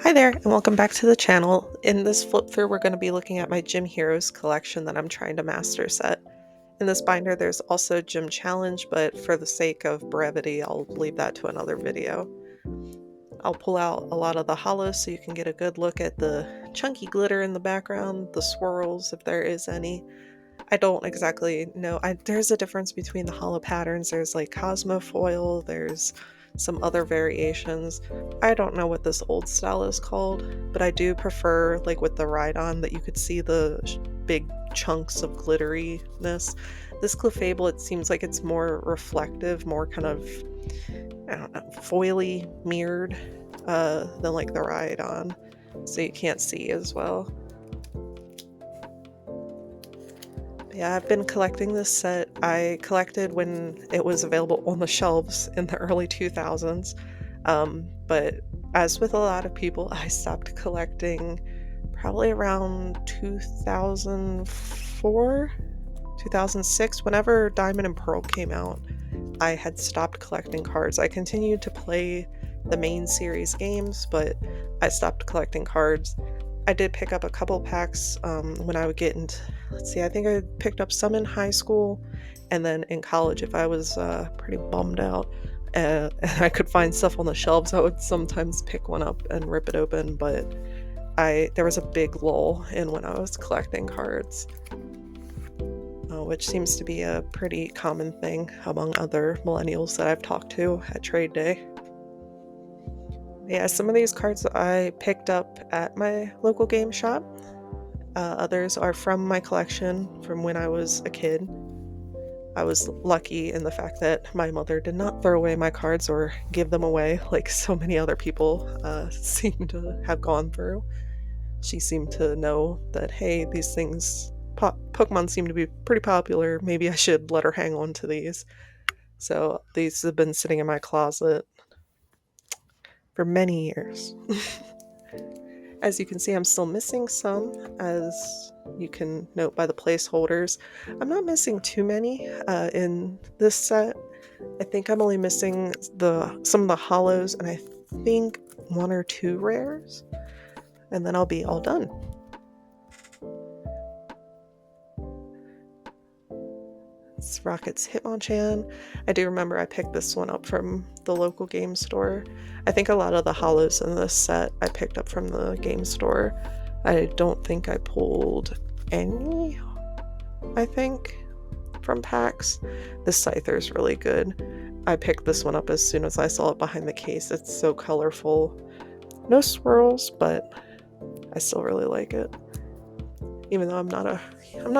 Hi there, and welcome back to the channel. In this flip through, we're going to be looking at my Gym Heroes collection that I'm trying to master set. In this binder, there's also Gym Challenge, but for the sake of brevity, I'll leave that to another video. I'll pull out a lot of the hollows so you can get a good look at the chunky glitter in the background, the swirls if there is any. I don't exactly know. There's a difference between the hollow patterns. There's like Cosmo foil, there's some other variations. I don't know what this old style is called, but I do prefer, like with the Rhydon, that you could see the big chunks of glitteriness. This Clefable, it seems like it's more reflective, more kind of, I don't know, foily, mirrored than like the Rhydon, so you can't see as well. Yeah, I've been collecting this set. I collected when it was available on the shelves in the early 2000s. But as with a lot of people, I stopped collecting probably around 2004, 2006. Whenever Diamond and Pearl came out, I had stopped collecting cards. I continued to play the main series games, but I stopped collecting cards. I did pick up a couple packs when I would get into, let's see, I think I picked up some in high school, and then in college, if I was pretty bummed out and I could find stuff on the shelves, I would sometimes pick one up and rip it open. But there was a big lull in when I was collecting cards, which seems to be a pretty common thing among other millennials that I've talked to at trade day. Yeah, some of these cards I picked up at my local game shop. Others are from my collection from when I was a kid. I was lucky in the fact that my mother did not throw away my cards or give them away like so many other people seem to have gone through. She seemed to know that, hey, these things, Pokemon seem to be pretty popular. Maybe I should let her hang on to these. So these have been sitting in my closet for many years. As you can see, I'm still missing some, as you can note by the placeholders. I'm not missing too many in this set. I think I'm only missing some of the hollows, and I think one or two rares, and then I'll be all done. It's Rocket's Hitmonchan. I do remember I picked this one up from the local game store. I think a lot of the hollows in this set I picked up from the game store. I don't think I pulled any, I think, from packs. This Scyther is really good. I picked this one up as soon as I saw it behind the case. It's so colorful. No swirls, but I still really like it. Even though I'm not a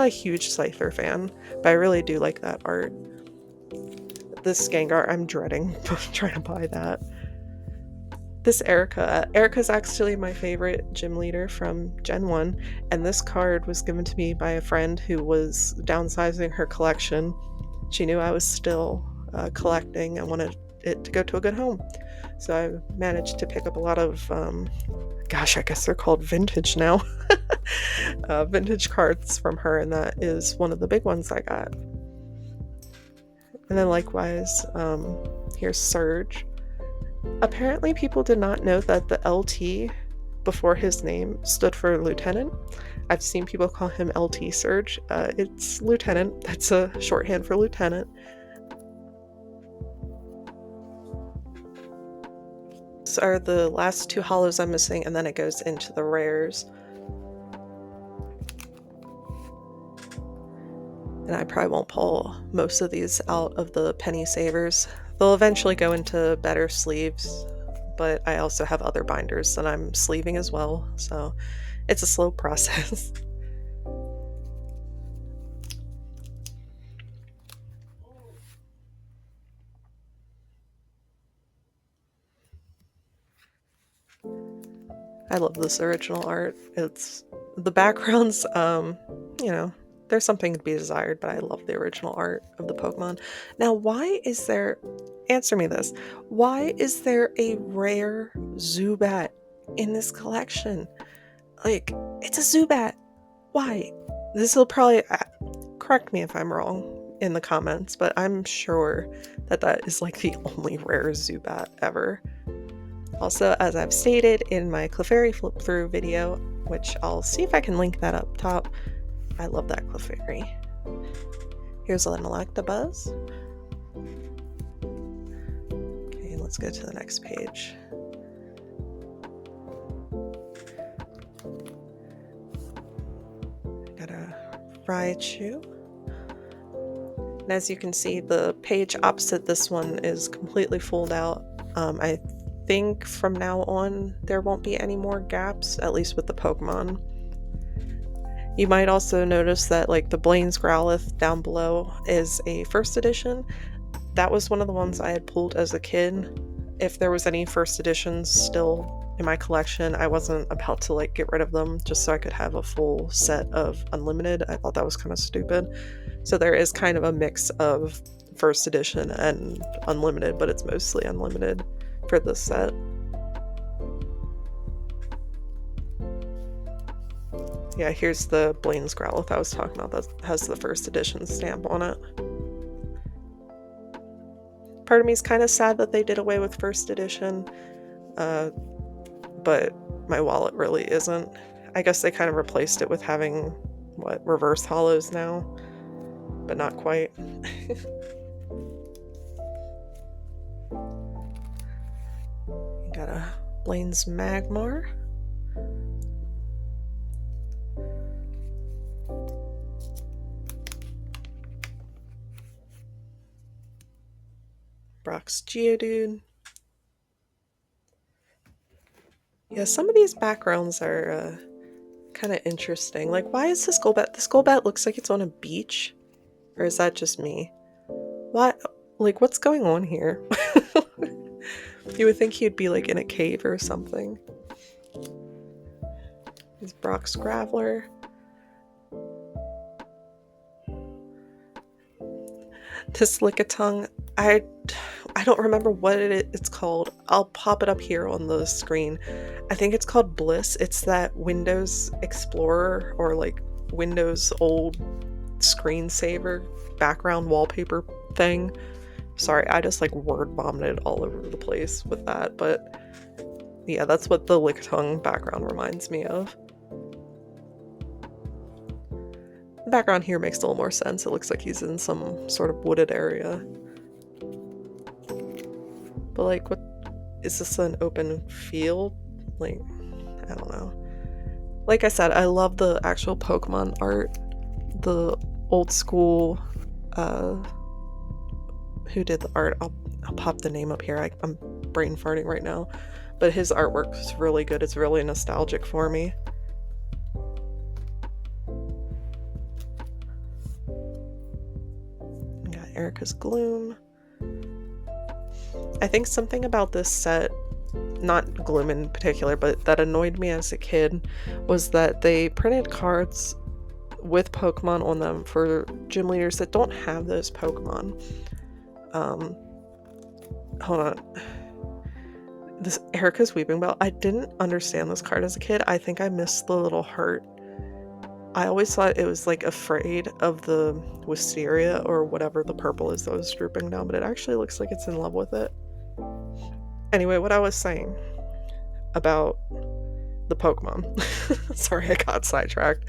huge Scyther fan, but I really do like that art. This Gengar, I'm dreading trying to buy that. This Erica. Erica's actually my favorite gym leader from Gen 1, and this card was given to me by a friend who was downsizing her collection. She knew I was still collecting and wanted it to go to a good home. So I managed to pick up a lot of, gosh, I guess they're called vintage now, vintage cards from her, and that is one of the big ones I got. And then likewise, here's Surge. Apparently people did not know that the LT before his name stood for Lieutenant. I've seen people call him LT Surge. It's Lieutenant. That's a shorthand for Lieutenant. These are the last two hollows I'm missing, and then it goes into the rares. And I probably won't pull most of these out of the penny savers. They'll eventually go into better sleeves, but I also have other binders that I'm sleeving as well, so it's a slow process. I love this original art. It's the backgrounds, you know, there's something to be desired, but I love the original art of the Pokemon. Now, why is there, answer me this, why is there a rare Zubat in this collection? Like, it's a Zubat. Why? This will probably, correct me if I'm wrong in the comments, but I'm sure that that is like the only rare Zubat ever. Also, as I've stated in my Clefairy flip through video, which I'll see if I can link that up top, I love that Clefairy. Here's an Electabuzz. Okay, let's go to the next page. Got a Raichu. And as you can see, the page opposite this one is completely fulled out. I think from now on there won't be any more gaps, at least with the Pokemon. You might also notice that like the Blaine's Growlithe down below is a first edition. That was one of the ones I had pulled as a kid. If there was any first editions still in my collection, I wasn't about to like get rid of them just so I could have a full set of Unlimited. I thought that was kind of stupid. So there is kind of a mix of first edition and Unlimited, but it's mostly Unlimited for this set. Yeah, here's the Blaine's Growlithe I was talking about that has the first edition stamp on it. Part of me is kind of sad that they did away with first edition, but my wallet really isn't. I guess they kind of replaced it with having, what, reverse hollows now, but not quite. Got a Blaine's Magmar. Brock's Geodude. Yeah, some of these backgrounds are kind of interesting. Like, why is this Golbat? This Golbat looks like it's on a beach. Or is that just me? What? Like, what's going on here? You would think he'd be, like, in a cave or something. Here's Brock's Graveler. This Lickitung, I don't remember what it's called. I'll pop it up here on the screen. I think it's called Bliss. It's that Windows Explorer or like Windows old screensaver background wallpaper thing. Sorry, I just like word vomited all over the place with that, but yeah, that's what the Lickitung background reminds me of. The background here makes a little more sense. It looks like he's in some sort of wooded area. But like, what is this, an open field? Like, I don't know. Like I said, I love the actual Pokemon art. The old school, who did the art? I'll pop the name up here. I'm brain farting right now. But his artwork is really good. It's really nostalgic for me. Got Erica's Gloom. I think something about this set, not Gloom in particular, but that annoyed me as a kid, was that they printed cards with Pokemon on them for gym leaders that don't have those Pokemon. Hold on. This Erica's Weeping Bell, I didn't understand this card as a kid. I think I missed the little heart. I always thought it was like afraid of the Wisteria or whatever the purple is that was drooping down, but it actually looks like it's in love with it. Anyway, what I was saying about the Pokemon. Sorry, I got sidetracked.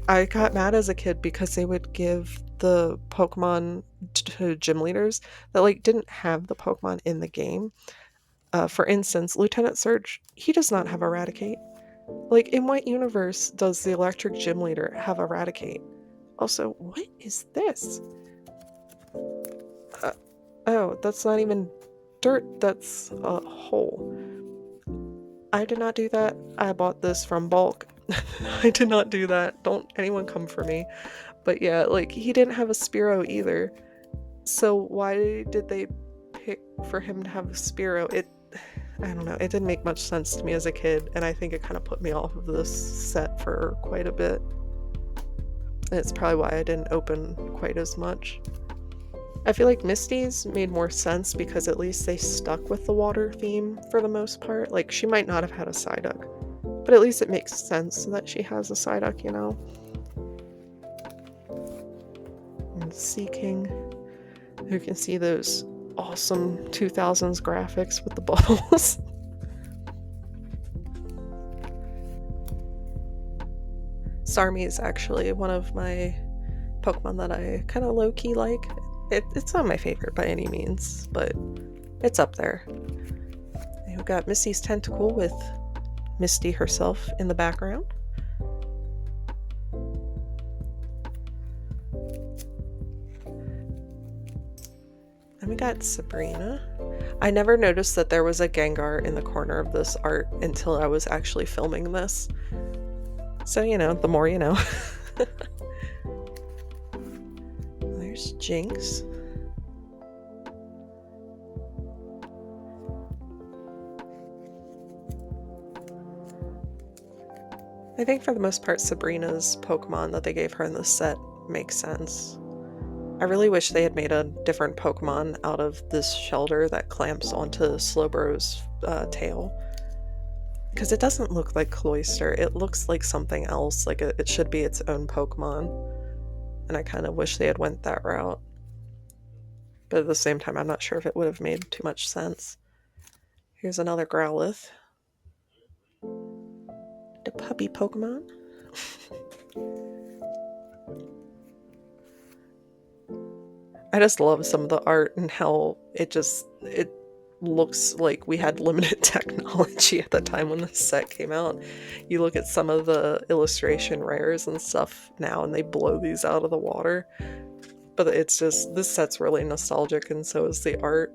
I got mad as a kid because they would give the Pokemon to gym leaders that like didn't have the Pokemon in the game. For instance, Lieutenant Surge, he does not have Eradicate. Like, in what universe does the electric gym leader have Eradicate? Also, what is this? Oh, that's not even dirt, that's a hole. I did not do that. I bought this from bulk. I did not do that. Don't anyone come for me. But yeah, like, he didn't have a Spearow either. So why did they pick for him to have a Spearow? I don't know, it didn't make much sense to me as a kid, and I think it kind of put me off of this set for quite a bit. And it's probably why I didn't open quite as much. I feel like Misty's made more sense because at least they stuck with the water theme for the most part. Like, she might not have had a Psyduck, but at least it makes sense that she has a Psyduck, you know? And Seaking, who can see those awesome 2000s graphics with the bubbles. Starmie is actually one of my Pokemon that I kind of low-key like. It's not my favorite by any means, but it's up there. And we've got Misty's Tentacool with Misty herself in the background. And we got Sabrina. I never noticed that there was a Gengar in the corner of this art until I was actually filming this. So, you know, the more you know. There's Jinx. I think for the most part, Sabrina's Pokemon that they gave her in this set makes sense. I really wish they had made a different Pokemon out of this shelter that clamps onto Slowbro's tail. Because it doesn't look like Cloyster, it looks like something else, like it should be its own Pokemon. And I kind of wish they had went that route. But at the same time, I'm not sure if it would have made too much sense. Here's another Growlithe. The puppy Pokemon. I just love some of the art and how it looks like we had limited technology at the time when this set came out. You look at some of the illustration rares and stuff now and they blow these out of the water. But it's just, this set's really nostalgic and so is the art.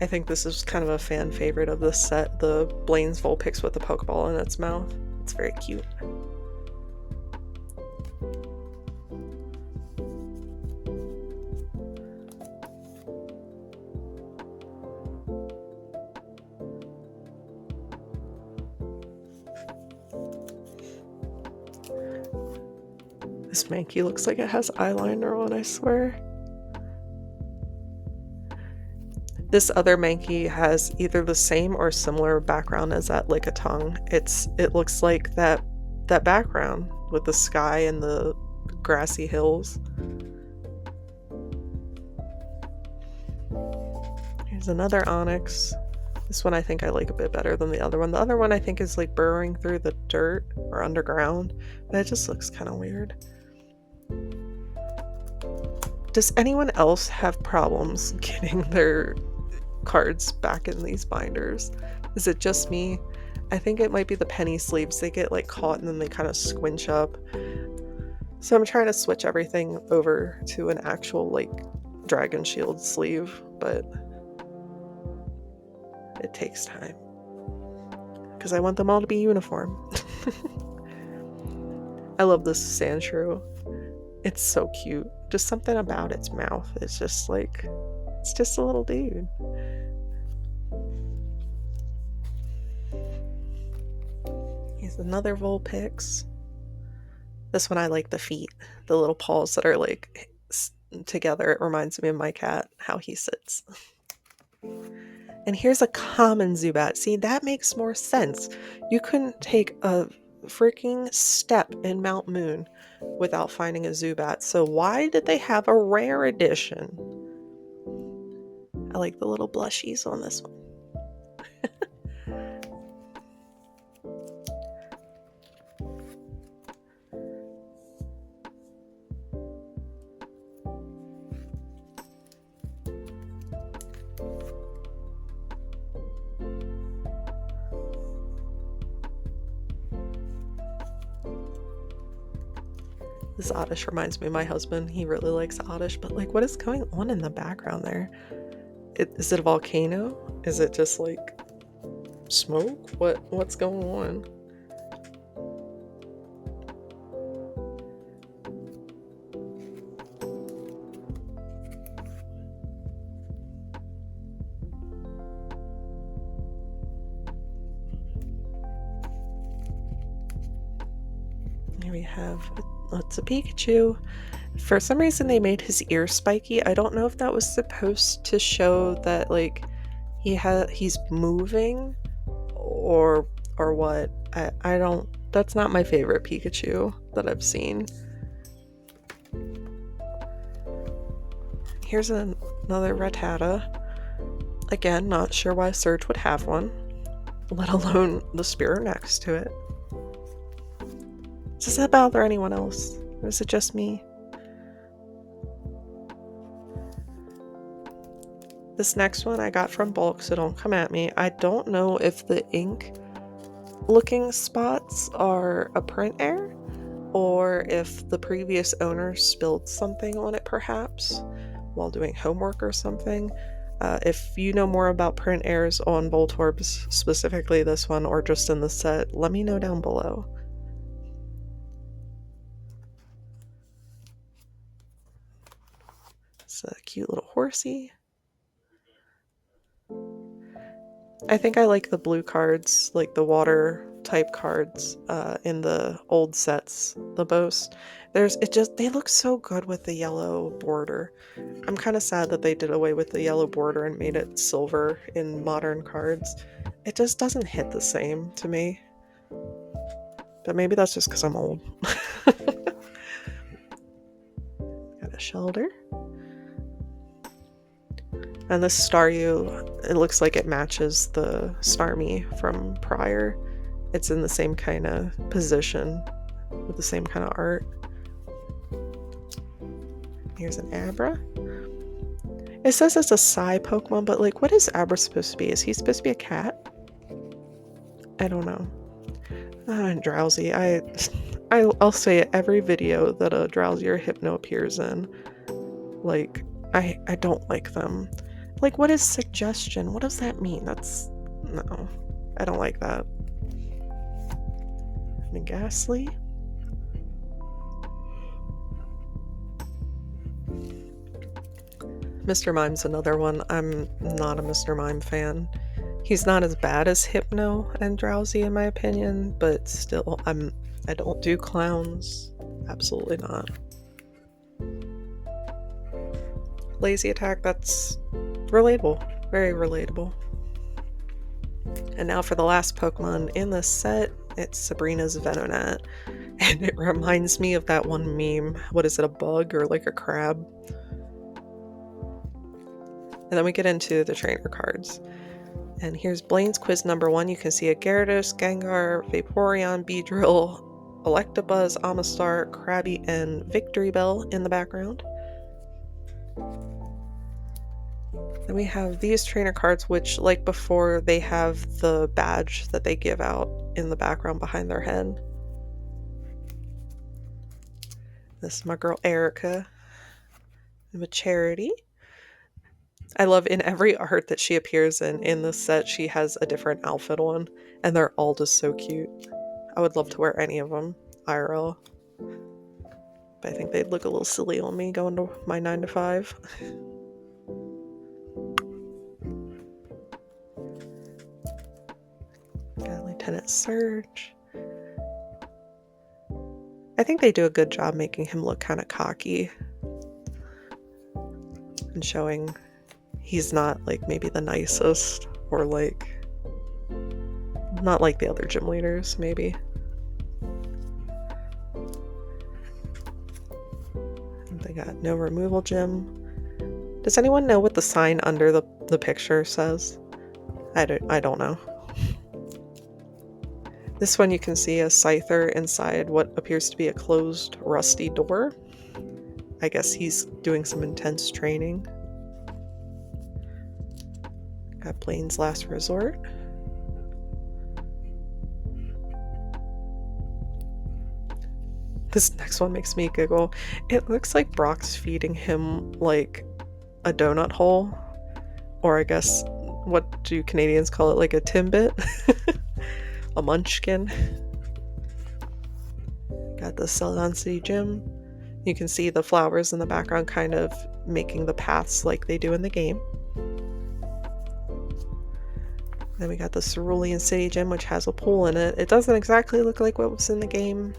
I think this is kind of a fan favorite of this set, the Blaine's Vulpix with the Pokeball in its mouth. It's very cute. This Mankey looks like it has eyeliner on, I swear. This other Mankey has either the same or similar background as that Lickitung. It looks like that background with the sky and the grassy hills. Here's another Onyx. This one I think I like a bit better than the other one. The other one I think is like burrowing through the dirt or underground, but it just looks kind of weird. Does anyone else have problems getting their cards back in these binders? Is it just me? I think it might be the penny sleeves. They get like caught and then they kind of squinch up. So I'm trying to switch everything over to an actual like Dragon Shield sleeve, but it takes time because I want them all to be uniform. I love this Sandshrew. It's so cute. Just something about its mouth. It's just like, it's just a little dude. Here's another Vulpix. This one I like the feet, the little paws that are like together. It reminds me of my cat, how he sits. And here's a common Zubat. See, that makes more sense. You couldn't take a freaking step in Mount Moon without finding a Zubat. So why did they have a rare edition? I like the little blushies on this one. This Oddish reminds me of my husband. He really likes Oddish, but like, what is going on in the background there? Is it a volcano? Is it just like smoke? What's going on? Here we have it's a Pikachu. For some reason they made his ear spiky. I don't know if that was supposed to show that like he's moving or what. I don't, that's not my favorite Pikachu that I've seen. Here's another Rattata. Again, not sure why Surge would have one. let alone the spear next to it. Does that bother anyone else? Or is it just me? This next one I got from bulk, so don't come at me. I don't know if the ink looking spots are a print error or if the previous owner spilled something on it perhaps while doing homework or something. If you know more about print errors on Voltorbs, specifically this one or just in the set, let me know down below. It's a cute little horsey. I think I like the blue cards, like the water type cards in the old sets the most. They look so good with the yellow border. I'm kind of sad that they did away with the yellow border and made it silver in modern cards. It just doesn't hit the same to me. But maybe that's just because I'm old. Got a shoulder. And this Staryu, it looks like it matches the Starmie from prior. It's in the same kind of position with the same kind of art. Here's an Abra. It says it's a Psy Pokemon, but like, what is Abra supposed to be? Is he supposed to be a cat? I don't know. I'm Drowsy. I'll say it every video that a Drowsy or Hypno appears in. Like, I don't like them. Like, what is suggestion? What does that mean? No, I don't like that. And a Ghastly. Mr. Mime's another one. I'm not a Mr. Mime fan. He's not as bad as Hypno and Drowsy in my opinion, but still, I don't do clowns. Absolutely not. Lazy Attack, that's relatable. Very relatable. And now for the last Pokemon in this set, it's Sabrina's Venonat. And it reminds me of that one meme. What is it, a bug or like a crab? And then we get into the trainer cards. And here's Blaine's quiz number 1. You can see a Gyarados, Gengar, Vaporeon, Beedrill, Electabuzz, Amistar, Krabby, and Victory Bell in the background. Then we have these trainer cards, which, like before, they have the badge that they give out in the background behind their head. This is my girl Erica with Charity. I love in every art that she appears in this set, she has a different outfit on, and they're all just so cute. I would love to wear any of them, IRL. But I think they'd look a little silly on me going to my 9 to 5. Got Lieutenant Surge. I think they do a good job making him look kind of cocky and showing he's not like maybe the nicest or like not like the other gym leaders maybe. And they got no removal gym. Does anyone know what the sign under the picture says? I don't know. This one you can see a Scyther inside what appears to be a closed rusty door. I guess he's doing some intense training. Got Blaine's Last Resort. This next one makes me giggle. It looks like Brock's feeding him like a donut hole, or I guess, what do Canadians call it, like a Timbit? A munchkin. Got the Celadon City Gym. You can see the flowers in the background kind of making the paths like they do in the game. Then we got the Cerulean City Gym, which has a pool in it. It doesn't exactly look like what was in the game.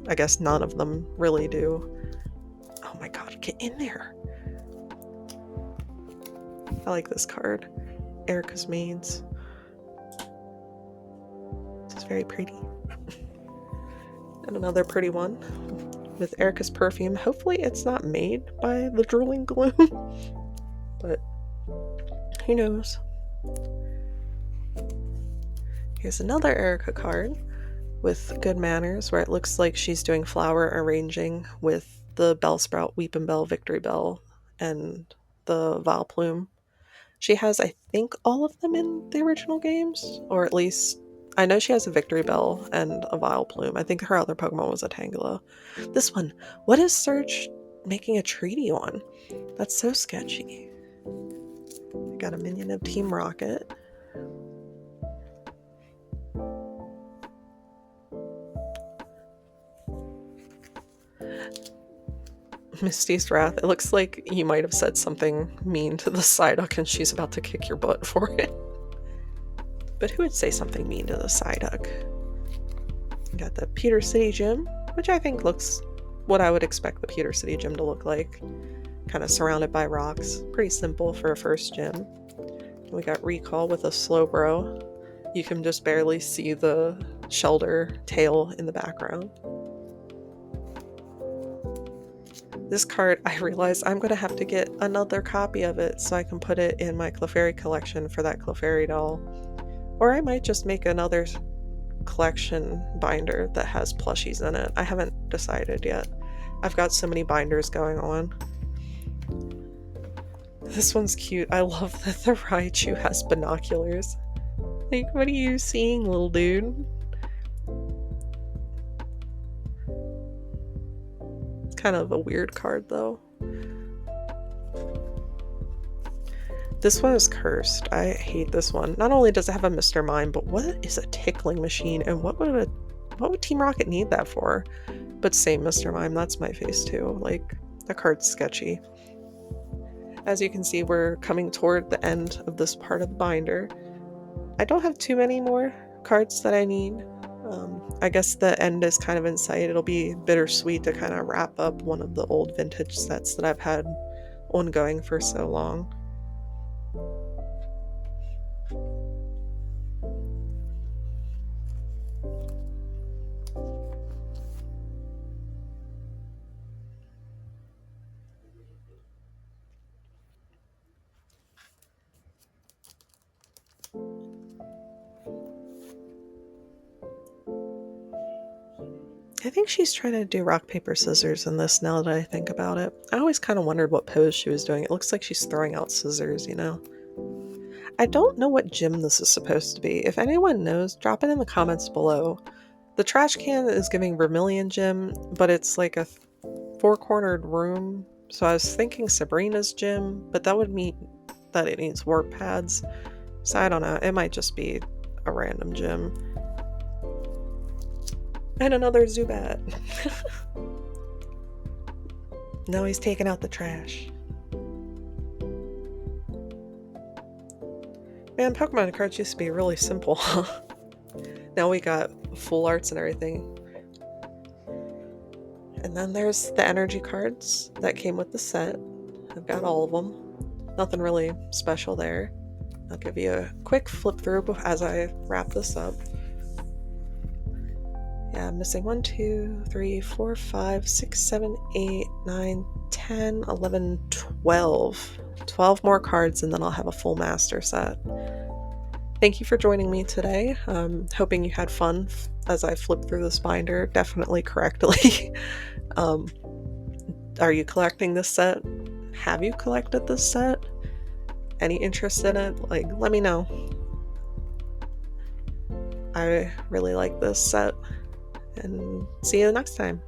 I guess none of them really do. Oh my god, get in there! I like this card. Erica's Maids. This is very pretty. And another pretty one with Erica's Perfume. Hopefully it's not made by the Drooling Gloom, but who knows. Here's another Erica card with Good Manners, where it looks like she's doing flower arranging with the Bellsprout, Weepin' Bell, Victory Bell, and the Vileplume. She has, I think, all of them in the original games, or at least I know she has a Victory Bell and a Vileplume. I think her other Pokemon was a Tangela. This one, what is Surge making a treaty on? That's so sketchy. I got a minion of Team Rocket. Misty's Wrath. It looks like you might have said something mean to the Psyduck and she's about to kick your butt for it. But who would say something mean to the Psyduck? You got the Pewter City Gym, which I think looks what I would expect the Pewter City Gym to look like. Kind of surrounded by rocks. Pretty simple for a first gym. We got Recall with a Slowbro. You can just barely see the Shelter tail in the background. This card, I realize I'm going to have to get another copy of it so I can put it in my Clefairy collection for that Clefairy doll. Or I might just make another collection binder that has plushies in it. I haven't decided yet. I've got so many binders going on. This one's cute. I love that the Raichu has binoculars. Like, what are you seeing, little dude? It's kind of a weird card, though. This one is cursed. I hate this one. Not only does it have a Mr. Mime, but what is a tickling machine, and what would Team Rocket need that for? But same Mr. Mime, that's my face too. Like, the card's sketchy. As you can see, we're coming toward the end of this part of the binder. I don't have too many more cards that I need. I guess the end is kind of in sight. It'll be bittersweet to kind of wrap up one of the old vintage sets that I've had ongoing for so long. I think she's trying to do rock, paper, scissors in this now that I think about it. I always kind of wondered what pose she was doing. It looks like she's throwing out scissors, you know? I don't know what gym this is supposed to be. If anyone knows, drop it in the comments below. The trash can is giving Vermilion Gym, but it's like a four-cornered room. So I was thinking Sabrina's gym, but that would mean that it needs warp pads. So I don't know. It might just be a random gym. And another Zubat. Now he's taking out the trash. Man, Pokemon cards used to be really simple. Now we got full arts and everything. And then there's the energy cards that came with the set. I've got all of them. Nothing really special there. I'll give you a quick flip through as I wrap this up. Yeah, I'm missing 1, 2, 3, 4, 5, 6, 7, 8, 9, 10, 11, 12. 12 more cards and then I'll have a full master set. Thank you for joining me today. Hoping you had fun as I flip through this binder, definitely correctly. Are you collecting this set? Have you collected this set? Any interest in it? Like, let me know. I really like this set. And see you next time.